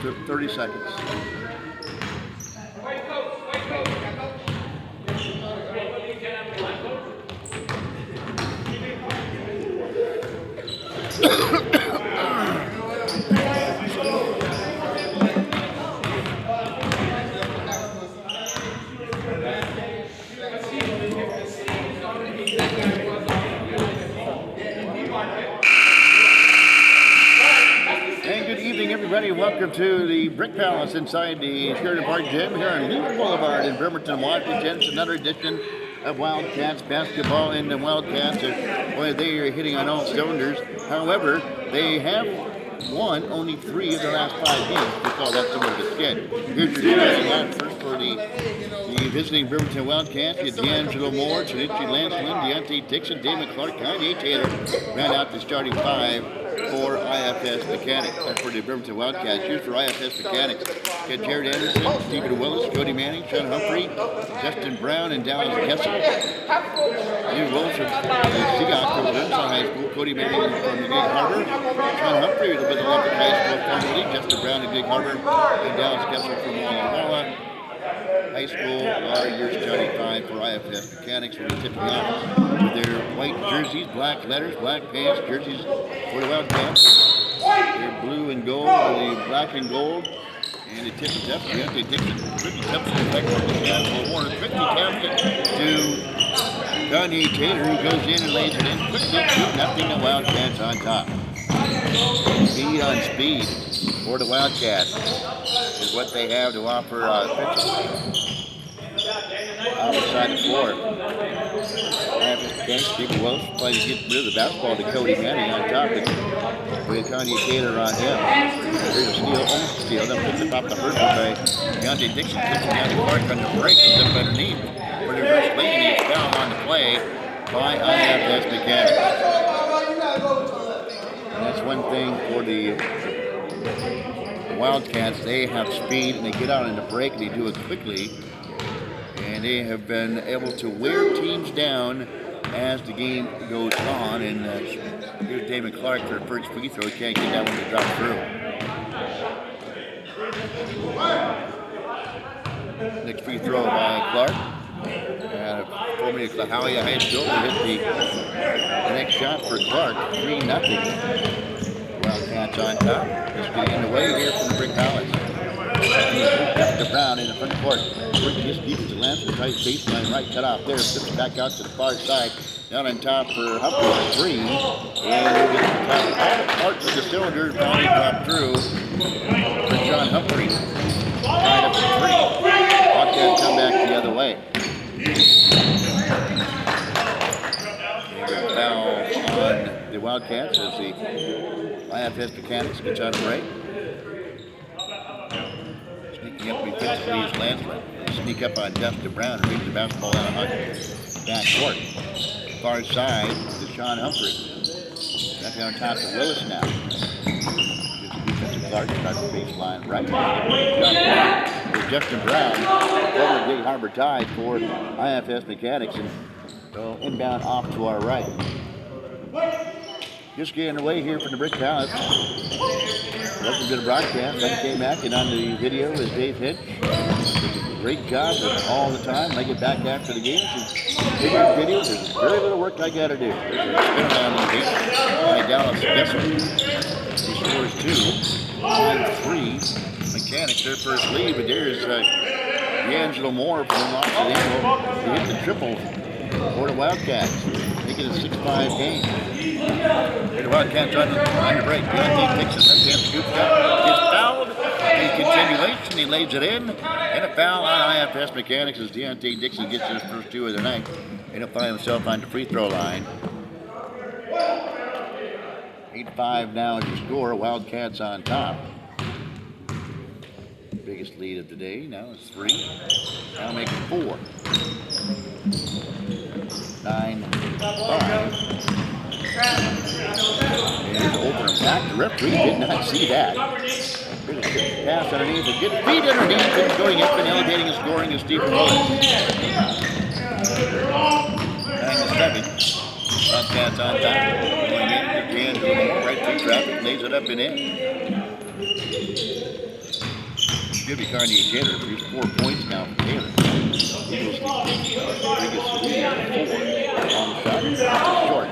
30 seconds. Everybody, welcome to the Brick Palace inside the Sheridan Park Gym here on Lever Boulevard in Bremerton, Washington. It's another edition of Wildcats basketball, and the Wildcats they are hitting on all cylinders. However, they have won only 3 of their last 5 games. We call that some of the skid. Here's your starting first for the visiting Bremerton Wildcats. You D'Angelo Moore, Chinichi Lancelin, Deontay Dixon, Damon Clark, Kanye Taylor ran out the starting 5 for IFS Mechanics. That's for the Bremerton Wildcats. Here's for IFS Mechanics. Got Jared Anderson, Stephen Willis, Cody Manning, Sean Humphrey, Justin Brown, and Dallas Kessel. Stephen Willis from Seagock from Wilson High School, Cody Manning from the Gig Harbor, Sean Humphrey with the Olympic High School formerly, Justin Brown at Gig Harbor, and Dallas Kessel from Walla Walla High School. Your starting 5 for IFS Mechanics will be tipping off with their white jerseys, black letters, black pants, jerseys for the Wildcats. They're blue and gold, or the black and gold. And the tip is up. Deontay Dixon, quickly taps it back to the National Warner. Quickly taps it to Kanye Taylor, who goes in and lays it in. Quickly 2-0, the Wildcats on top. Speed on speed for the Wildcats is what they have to offer offensively. Outside the floor. IFS Stephen Wells trying to get rid of the basketball to Cody Manning on top with Kanye Taylor on him. There's a steal, almost a steal. Then puts it off the first play. Deontay Dixon puts it down to Clark on the break, comes up underneath for the reverse lane. He's fouled on the play by IFS Mechanics. And that's one thing for the Wildcats. They have speed and they get out in the break and they do it quickly. And they have been able to wear teams down as the game goes on. And here's Damon Clark for the first free throw. He can't get that one to drop through. Next free throw by Clark. Formerly Clahalia High School will hit the next shot for Clark. 3-0. Wildcats on top. Just getting in the way here from the Brick Palace. Justin Brown in the front court. Working his defense to Lancer, right baseline, right cut off there. Flips back out to the far side. Down on top for Humphrey for 3. And he'll get the top parts of the cylinder. Finally dropped through for John Humphrey. Tied up for 3. Wildcats come back the other way. And foul on the Wildcats as the IFS Mechanics gets on a break. Sneaking up defensively is Lancelin. Sneak up on Justin Brown and reads the basketball out of back court. Far side to Sean Humphrey. Back on top to Willis now. Gives to Clark, starts the baseline right. With Justin Brown, former Gig Harbor Tide for IFS Mechanics, and so inbound off to our right. Just getting away here from the Brick Palace. Welcome to the broadcast. I'm K-Mac, and on the video is Dave Hitch. Great job all the time. I get back after the games and videos. There's very little work I got to do. There's a spin down in the game by Dallas Kessel. He scores 2. 5-3. Mechanics, their first lead, but there's D'Angelo Moore from Los Angeles. He hit the triple for the Wildcats, making it a 6-5 game. The Wildcats on the break. Deontay Dixon, left-hand scoop shot, gets fouled. In continuation, he lays it in. And a foul on IFS Mechanics as Deontay Dixon gets his first 2 of the night. And he'll find himself on the free throw line. 8-5 now is the score. Wildcats on top. Biggest lead of the day now is 3. Now make it 4. 9-5. And here's over and back. The referee did not see that. Here's a pass underneath. A good feed underneath. And going up and elevating and scoring is Stephen Willis. 9-7. Wildcats on top. Going in. D'Angelo right through traffic. Lays it up and in. Should be Kanye Taylor. He's 4 points now for Taylor. Eagles the biggest lead of 4 on the shot. That's short.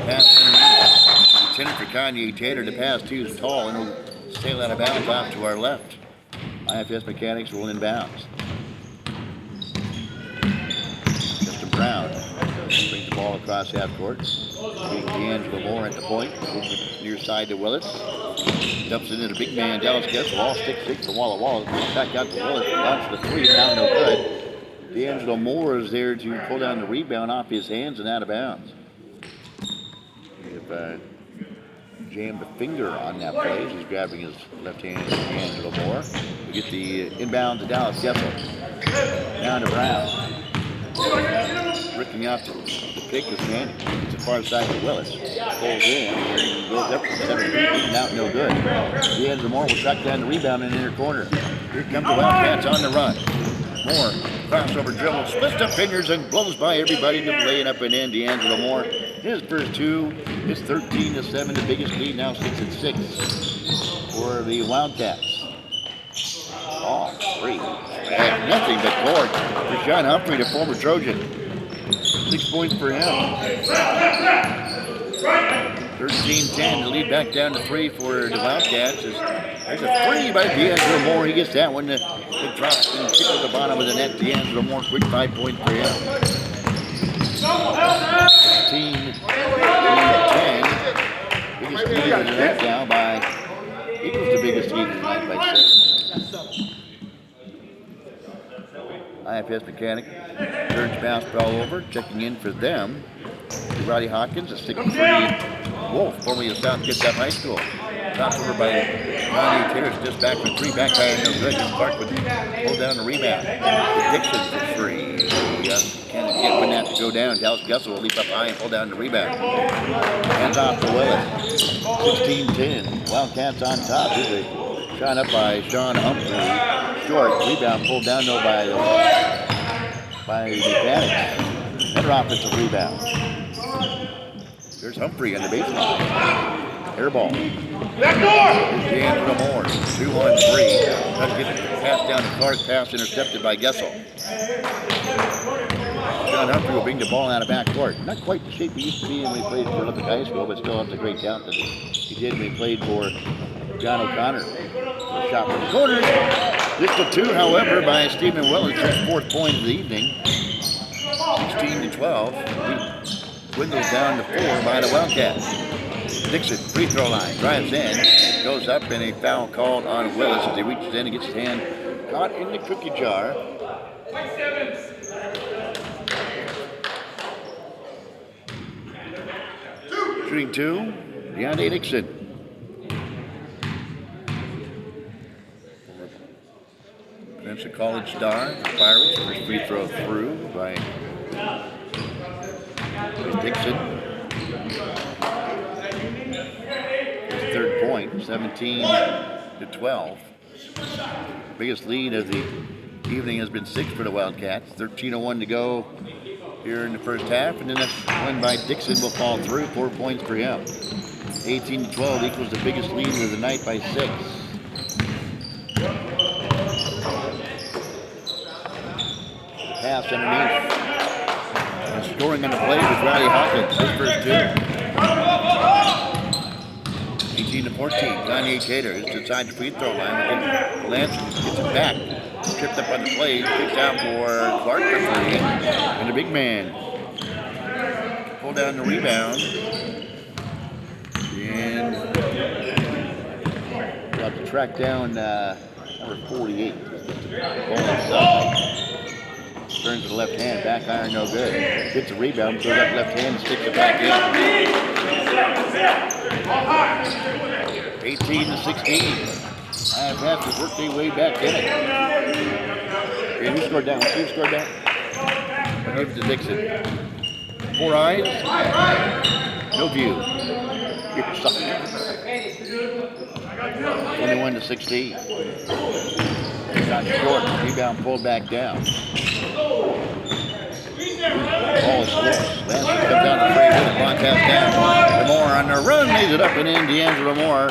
Pass underneath. Intended for Kanye Taylor. The pass too is tall and will sail out of bounds off to our left. IFS Mechanics will inbounds. Justin Brown brings the ball across half court. Being D'Angelo Moore at the point. Near side to Willis. Dumps it into the big man. Dallas Kessel. All stick to wall of walls. Back out to Willis. Launches the 3. Down no good. D'Angelo Moore is there to pull down the rebound off his hands and out of bounds. Jammed a finger on that play. He's grabbing his left hand, D'Angelo Moore. We get the inbound to Dallas Kessel. Down to Brown. Ripping out the pick is Manning. It's the far side to Willis. Pulls in. Goes up from 7 feet. Out no good. D'Angelo Moore will track down the rebound in the inner corner. Here comes the Wildcats on the run. Moore, crossover dribble, splits up fingers and blows by everybody to lay it up and in. D'Angelo Moore, his first 2 is 13-7, the biggest lead now 6-6 for the Wildcats. Oh, 3. And nothing but board for Sean Humphrey, the former Trojan. 6 points for him. 13-10, the lead back down to 3 for the Wildcats. There's a 3 by D'Angelo Moore. He gets that one. It drops and tickles the bottom of the net. D'Angelo Moore, quick 5 points for him. 16-10. Biggest lead of the net now by Eagles, the biggest lead of the night by 6. IFS Mechanic turns bounce ball over, checking in for them. Roddy Hawkins, a 6'3" Wolf, formerly of South Kitsap High School. Topped over by Kanye Taylor, just back from 3, back high and no good. Clark would pull down the rebound. Dixon for 3. Can't get when that to go down. Dallas Kessel will leap up high and pull down the rebound. Hands off to Willis. 16-10. Wildcats on top. Here's a shot up by Sean Humphrey. Short rebound pulled down though by the Mechanics. Another offensive rebound. There's Humphrey on the baseline. Air ball. Here's D'Angelo Moore. 2-on-3. Trying to get the pass down to Clark. Pass intercepted by Gessel. John Humphrey will bring the ball out of back court. Not quite the shape he used to be when he played for Olympic High School, but still has a great talent that he did when he played for John O'Connor. Shot from the corner. Pistol 2, however, by Stephen Willis. His 4th point of the evening. 16-12. Dwindles down to 4 by the Wildcats. Dixon, free throw line, drives in, goes up, and a foul called on Willis as he reaches in and gets his hand caught in the cookie jar. Shooting 2, Deontay Dixon. That's a college star, the Pirates. First free throw through by Dixon. His 3rd point, 17-12. Biggest lead of the evening has been 6 for the Wildcats. 13:01 to go here in the first half, and then that one by Dixon will fall through. 4 points for him. 18-12 equals the biggest lead of the night by 6. Pass underneath. And scoring on the play was Roddy Hawkins, his first 2. 18-14. Kanye Taylor is inside the free throw line. Lance gets it back. Tripped up on the play. Kicks out for Clark for 3. And the big man pull down the rebound. And got to track down number 48. Ball inside. Turns to the left hand, back iron, no good. Gets a rebound, goes up left hand, sticks it back in. 18-16. IFS has worked their way back in it. Okay, who scored down? Who scored down? I'll give it to Dixon. 4 eyes. No view. You're sucking. 21-16. Shot short. Rebound pulled back down. Ball is loose. Lance comes down the free with the broadcast down. The Moore on the run, lays it up and in. D'Angelo Moore.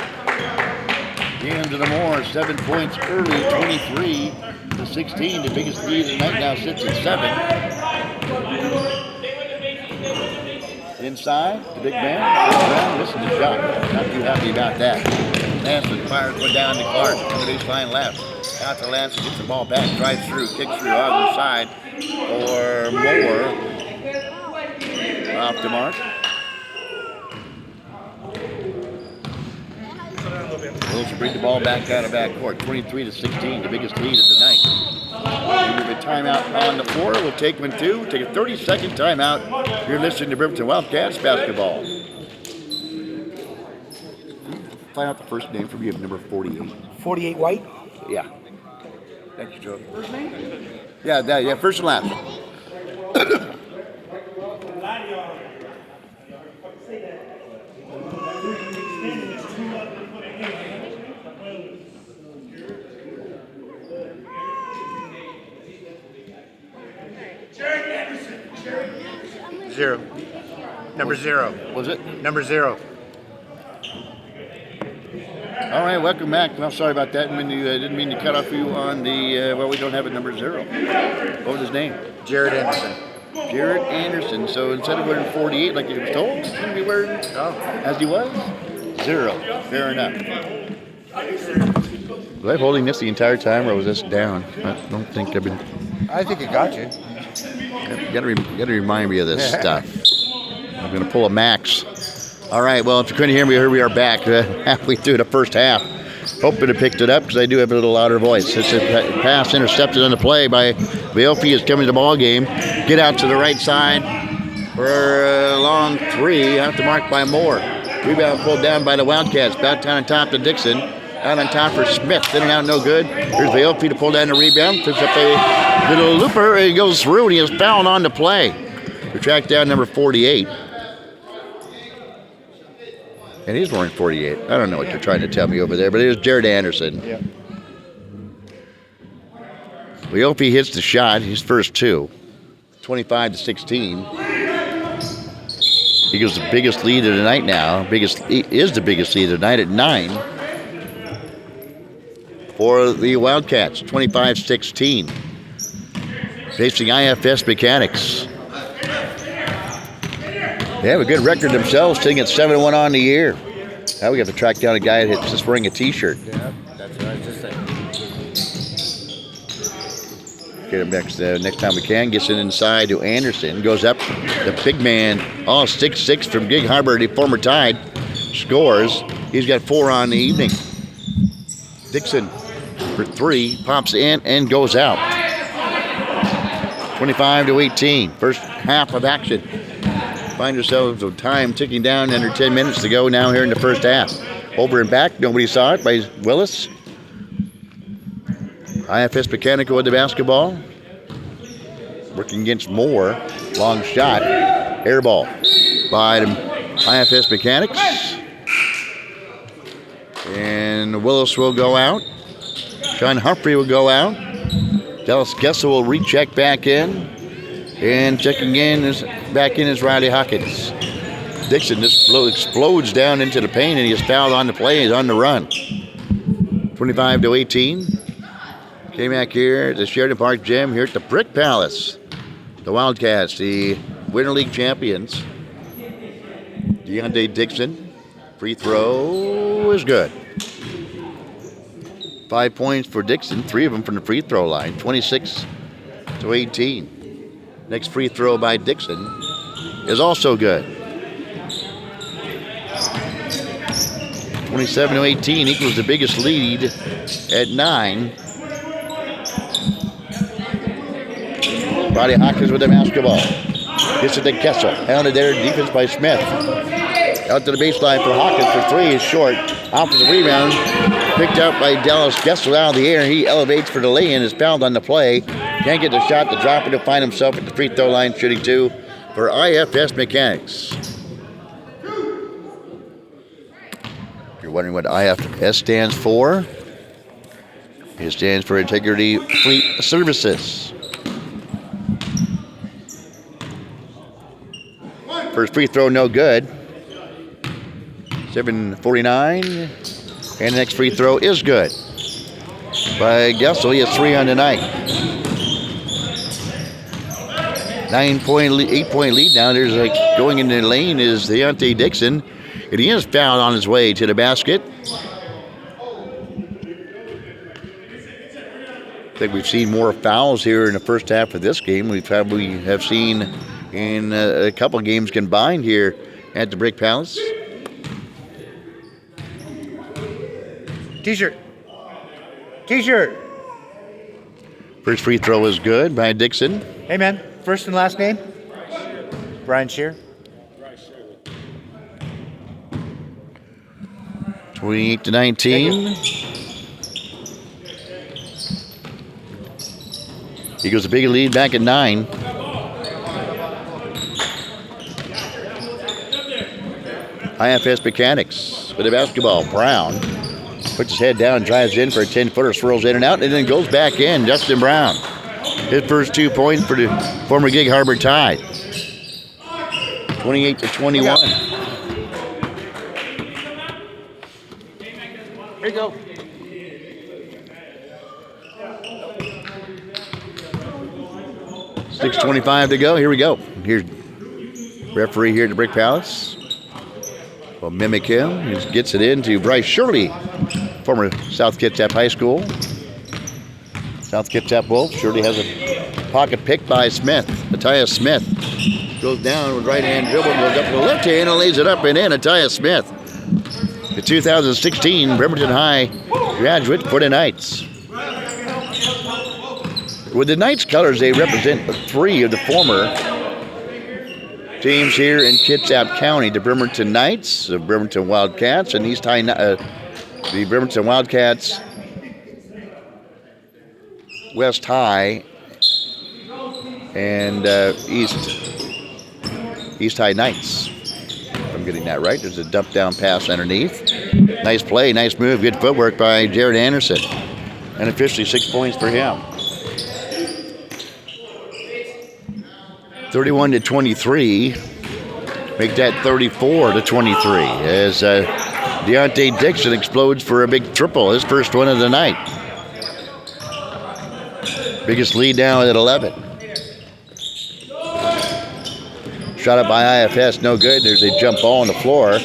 D'Angelo Moore, 7 points early, 23-16. The biggest lead of the night now sits at 7. Inside, the big man. Missing the shot. Not too happy about that. Lansing fires one down to Clark. On the baseline left. Out to Lansing, gets the ball back, drives through, kicks through on the side for Moore. Off the mark. Wilson bring the ball back out of backcourt. 23-16, the biggest lead of the night. We'll have a timeout on the floor. We'll take one, two. Take a 30-second timeout. You're listening to Bremerton Wildcats basketball. Find out the first name from you, number 48. 48 White? Yeah. Thank you, Joe. First name? Yeah, first and last. Zero. Number 0. Was it? Number 0. All right, welcome back. Well, sorry about that. Didn't mean to cut off you on the, we don't have a number 0. What was his name? Jared Anderson. Jared Anderson. So instead of wearing 48 like he was told, he's going to be wearing, as he was, 0. Fair enough. Was I holding this the entire time, or was this down? I don't think I've been. I think it got you. You got to remind me of this stuff. I'm going to pull a max. All right, well, if you couldn't hear me, here we are back halfway through the first half. Hoping to pick it up because I do have a little louder voice. It's a pass intercepted on the play by Viopi is coming to the ball game. Get out to the right side for a long 3. Out to mark by Moore. Rebound pulled down by the Wildcats. Back down on top to Dixon. Out on top for Smith. In and out, no good. Here's Viopi to pull down the rebound. Picks up a little looper. He goes through and he is fouled on the play. We track down number 48. And he's wearing 48. I don't know what you're trying to tell me over there, but it was Jared Anderson. Yeah. Viopi hits the shot. His first 2. 25-16. He goes the biggest lead of the night now. He is the biggest lead of the night at 9. For the Wildcats, 25-16. Facing IFS Mechanics. They have a good record themselves, sitting at 7-1 on the year. Now we have to track down a guy that's just wearing a T-shirt. Yeah, that's what I was just saying. Get him next time we can. Gets it inside to Anderson. Goes up. The big man, 6'6" from Gig Harbor, the former Tide, scores. He's got 4 on the evening. Dixon for 3, pops in and goes out. 25-18. First half of action. Find yourselves with time ticking down, under 10 minutes to go now here in the first half. Over and back, nobody saw it by Willis. IFS Mechanical with the basketball. Working against Moore. Long shot. Air ball by the IFS Mechanics. And Willis will go out. John Humphrey will go out. Dallas Gessel will recheck back in. And checking in back in is Riley Hawkins. Dixon just explodes down into the paint and he is fouled on the play. He's on the run. 25-18. Came back here at the Sheridan Park Gym here at the Brick Palace. The Wildcats, the Winter League champions. Deontay Dixon. Free throw is good. 5 points for Dixon, 3 of them from the free throw line. 26-18. Next free throw by Dixon is also good. 27-18 equals the biggest lead at 9. Riley Hawkins with the basketball. Gets it to Kessel. Hounded there, defense by Smith. Out to the baseline for Hawkins for 3 is short. Offensive rebound. Picked up by Dallas Kessel out of the air. He elevates for the lay-in, is fouled on the play. Can't get the shot to drop it. He'll find himself at the free throw line shooting 2 for IFS Mechanics. If you're wondering what IFS stands for, it stands for Integrity Fleet Services. First free throw, no good. 7:49. And the next free throw is good. By Gessel, he has 3 on the night. 8-point lead now. There's going into the lane is Deontay Dixon. And he is fouled on his way to the basket. I think we've seen more fouls here in the first half of this game. We have seen in a couple of games combined here at the Brick Palace. T-shirt. First free throw is good by Dixon. Hey, man. First and last name? Brian Shear. 28-19. Eagles a big lead back at 9. IFS Mechanics with the basketball. Brown puts his head down, drives in for a 10-footer, swirls in and out, and then goes back in. Justin Brown. His first 2 points for the former Gig Harbor Tide. 28-21. Here you go. $6:25 to go. Here we go. Here's referee here at the Brick Palace. We'll mimic him. He gets it in to Bryce Shirley, former South Kitsap High School. South Kitsap Wolf. Shirley has a pocket pick by Smith. Matthias Smith goes down with right hand dribble, goes up to the left hand and lays it up and in. Matthias Smith, the 2016 Bremerton High graduate for the Knights. With the Knights colors, they represent 3 of the former teams here in Kitsap County: the Bremerton Knights, the Bremerton Wildcats, and the Bremerton Wildcats, West High, and East High Knights. If I'm getting that right. There's a dump down pass underneath. Nice play, nice move, good footwork by Jared Anderson, and officially 6 points for him. 31-23. Make that 34-23 as Deontay Dixon explodes for a big triple, his first one of the night. Biggest lead now at 11. Shot up by IFS, no good. There's a jump ball on the floor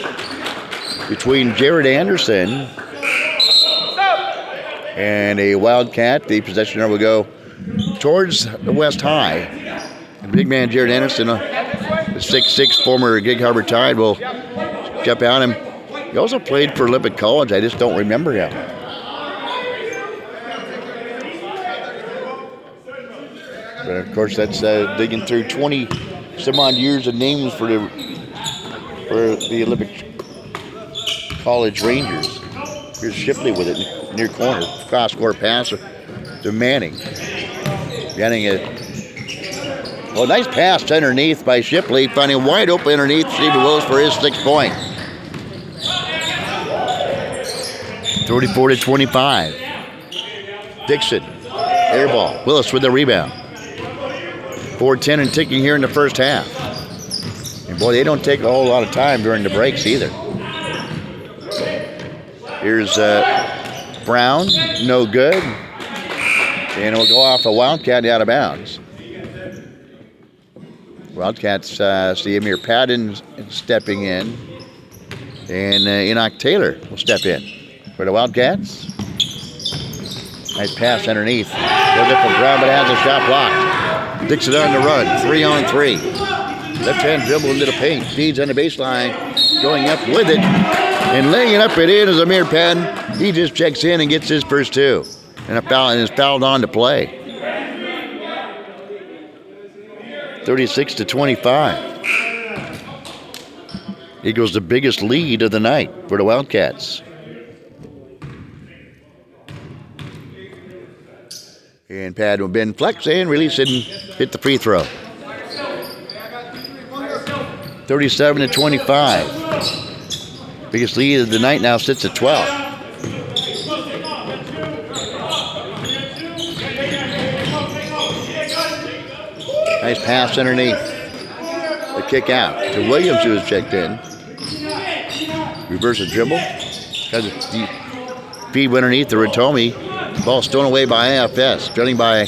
between Jared Anderson and a Wildcat. The possession will go towards the West High. And big man Jared Anderson, the 6'6" former Gig Harbor Tide, will jump out him. He also played for Olympic College. I just don't remember him. But of course, that's digging through 20 some odd years of names for the Olympic College Rangers. Here's Shipley with it near corner. Cross-court pass to Manning. Well, nice pass underneath by Shipley, finding wide open underneath Stephen Willis for his 6th point. 34-25. Dixon, air ball. Willis with the rebound. 4:10 and ticking here in the first half. And boy, they don't take a whole lot of time during the breaks either. Here's Brown, no good. And it'll go off a Wildcat out of bounds. Wildcats see Amir Padden stepping in. And Enoch Taylor will step in for the Wildcats. Nice pass underneath. Goes up for Brown, but has a shot blocked. Dixon on the run, 3-on-3. Left-hand dribble into the paint. Feeds on the baseline, going up with it. And laying it up and in is Amir Padden. He just checks in and gets his first 2. And is fouled on to play. 36-25. Eagles the biggest lead of the night for the Wildcats. And Padden will bend flex and release it and hit the free throw. 37-25. Biggest lead of the night now sits at 12. Nice pass underneath. The kick out to Williams, who has checked in. Reverse a dribble. Tries to deep feed underneath the Ratomi. Ball stolen away by IFS. Trailing by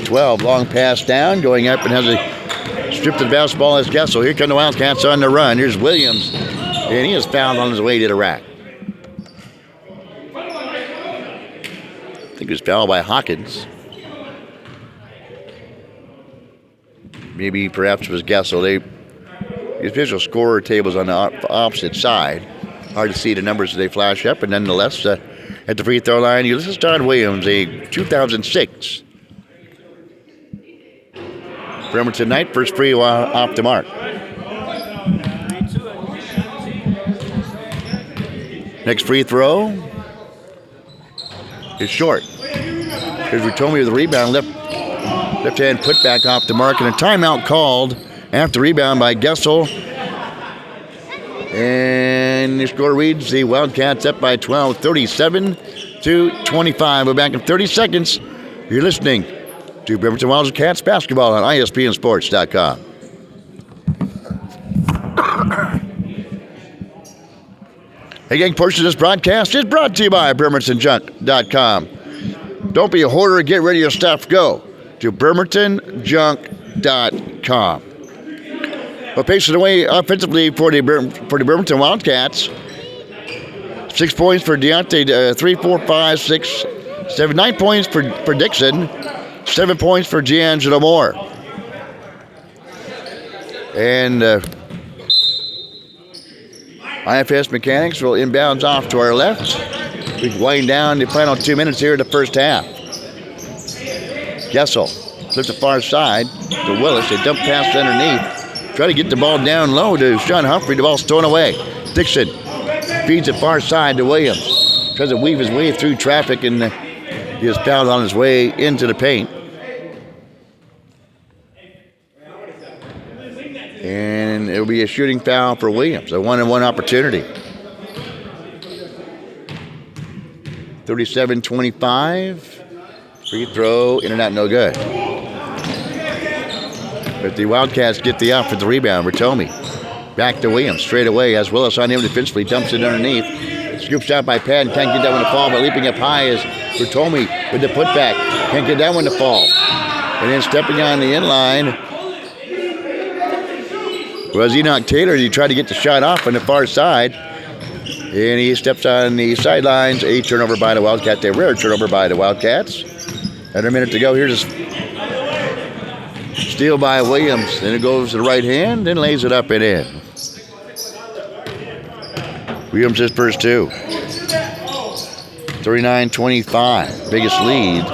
12. Long pass down. Going up and has a strip to the basketball as Gessel. Here come the Wildcats on the run. Here's Williams. And he is fouled on his way to the rack. I think it was fouled by Hawkins. Maybe perhaps it was Gessel. The official scorer tables on the opposite side. Hard to see the numbers as they flash up, and nonetheless, at the free throw line, Ulysses Don Williams, a 2006 Bremerton Knight, first free off the mark. Next free throw is short. Here's Ratomi with the rebound, left hand put back off the mark, and a timeout called after rebound by Gessel. And the score reads the Wildcats up by 12, 37-25. We're back in 30 seconds. You're listening to Bremerton Wildcats basketball on ISPNsports.com. A gang portion of this broadcast is brought to you by BremertonJunk.com. Don't be a hoarder. Get rid of your stuff. Go to BremertonJunk.com. Well, pacing away offensively for the Bremerton Wildcats. 6 points for Deontay, 3, 4, 5, 6, 7, 9 points for Dixon, 7 points for D'Angelo Moore. And IFS Mechanics will inbounds off to our left. We wind down the final 2 minutes here in the first half. Gessel flips the far side to Willis. They dump pass underneath. Try to get the ball down low to Sean Humphrey. The ball's thrown away. Dixon feeds it far side to Williams. Tries to weave his way through traffic, and he is fouled on his way into the paint. And it'll be a shooting foul for Williams. A 1-on-1 opportunity. 37-25. Free throw, in and out, no good. But the Wildcats get the offensive rebound. Ratomi back to Williams straight away. Has Willis on him defensively. Dumps it underneath. Scoops out by Patton. Can't get that one to fall. But leaping up high is Ratomi with the putback. Can't get that one to fall. And then stepping on the inline was Enoch Taylor. He tried to get the shot off on the far side. And he steps on the sidelines. A turnover by the Wildcats. A rare turnover by the Wildcats. Under a minute to go. Here's a steal by Williams. Then it goes to the right hand, then lays it up and in. Williams his first two. 39-25. Biggest lead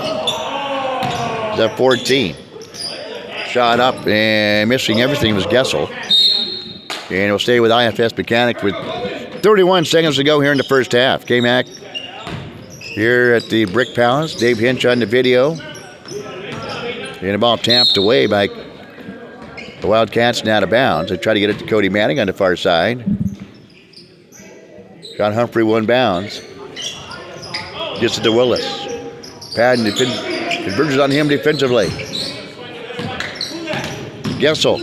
is at 14. Shot up and missing everything was Gessel. And he'll stay with IFS Mechanics with 31 seconds to go here in the first half. K-Mac here at the Brick Palace. Dave Hinch on the video. And the ball tapped away by the Wildcats and out of bounds. They try to get it to Cody Manning on the far side. Sean Humphrey one bounds. Gets it to Willis. Patton converges on him defensively. Gessel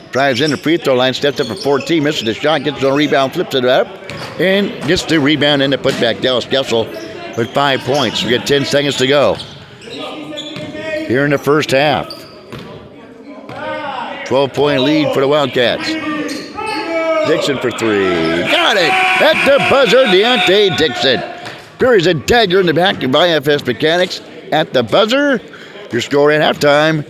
drives in the free throw line, steps up for 14, misses the shot, gets on rebound, flips it up, and gets the rebound and the putback. Dallas Gessel with 5 points. We got 10 seconds to go here in the first half. 12-point lead for the Wildcats. Dixon for three. Got it! At the buzzer, Deontay Dixon. Buries a dagger in the back of IFS Mechanics at the buzzer. Your score at halftime.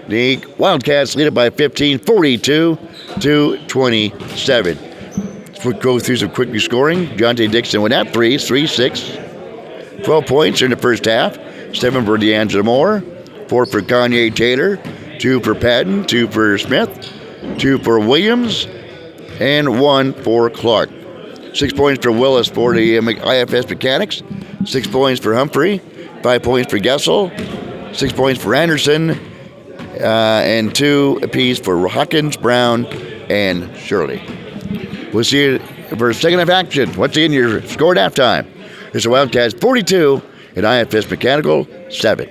The Wildcats lead it by 15, 42-27. Let's go through some quickly scoring. Deontay Dixon with that three, 6. 12 points in the first half. 7 for D'Angelo Moore. 4 for Kanye Taylor, 2 for Patton, 2 for Smith, 2 for Williams, and 1 for Clark. 6 points for Willis for the IFS Mechanics, 6 points for Humphrey, 5 points for Gessel, 6 points for Anderson, and 2 apiece for Hawkins, Brown, and Shirley. We'll see you for a second half action. Once again, your score at halftime is the Wildcats 42 and IFS Mechanical 7.